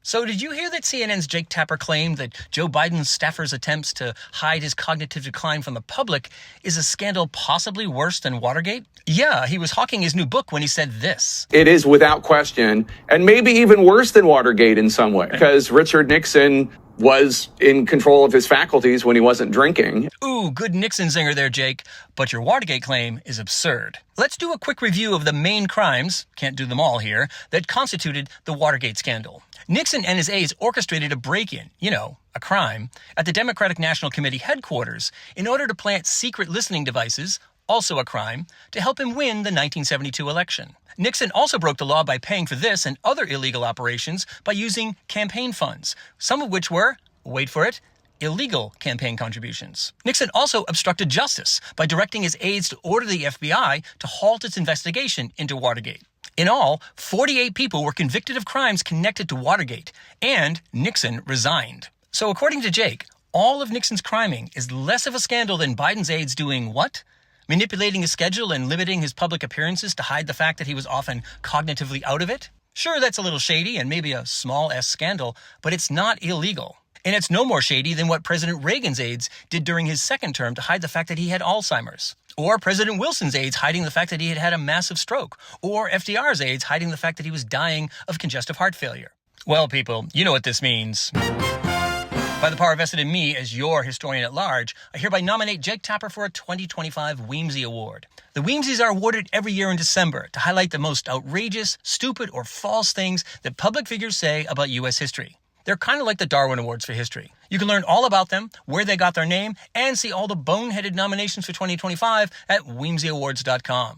So did you hear that CNN's Jake Tapper claimed that Joe Biden's staffer's attempts to hide his cognitive decline from the public is a scandal possibly worse than Watergate? Yeah, he was hawking his new book when he said this. It is without question, and maybe even worse than Watergate in some way, because Richard Nixon was in control of his faculties when he wasn't drinking. Ooh, good Nixon zinger there, Jake. But your Watergate claim is absurd. Let's do a quick review of the main crimes, can't do them all here, that constituted the Watergate scandal. Nixon and his aides orchestrated a break-in, a crime, at the Democratic National Committee headquarters in order to plant secret listening devices, also a crime, to help him win the 1972 election. Nixon also broke the law by paying for this and other illegal operations by using campaign funds, some of which were, wait for it, illegal campaign contributions. Nixon also obstructed justice by directing his aides to order the FBI to halt its investigation into Watergate. In all, 48 people were convicted of crimes connected to Watergate, and Nixon resigned. So according to Jake, all of Nixon's criming is less of a scandal than Biden's aides doing what? Manipulating his schedule and limiting his public appearances to hide the fact that he was often cognitively out of it? Sure, that's a little shady and maybe a small S scandal, but it's not illegal. And it's no more shady than what President Reagan's aides did during his second term to hide the fact that he had Alzheimer's. Or President Wilson's aides hiding the fact that he had had a massive stroke. Or FDR's aides hiding the fact that he was dying of congestive heart failure. Well, people, you know what this means. By the power vested in me as your historian at large, I hereby nominate Jake Tapper for a 2025 Weemsy Award. The Weemsies are awarded every year in December to highlight the most outrageous, stupid, or false things that public figures say about U.S. history. They're kind of like the Darwin Awards for history. You can learn all about them, where they got their name, and see all the boneheaded nominations for 2025 at WeemsyAwards.com.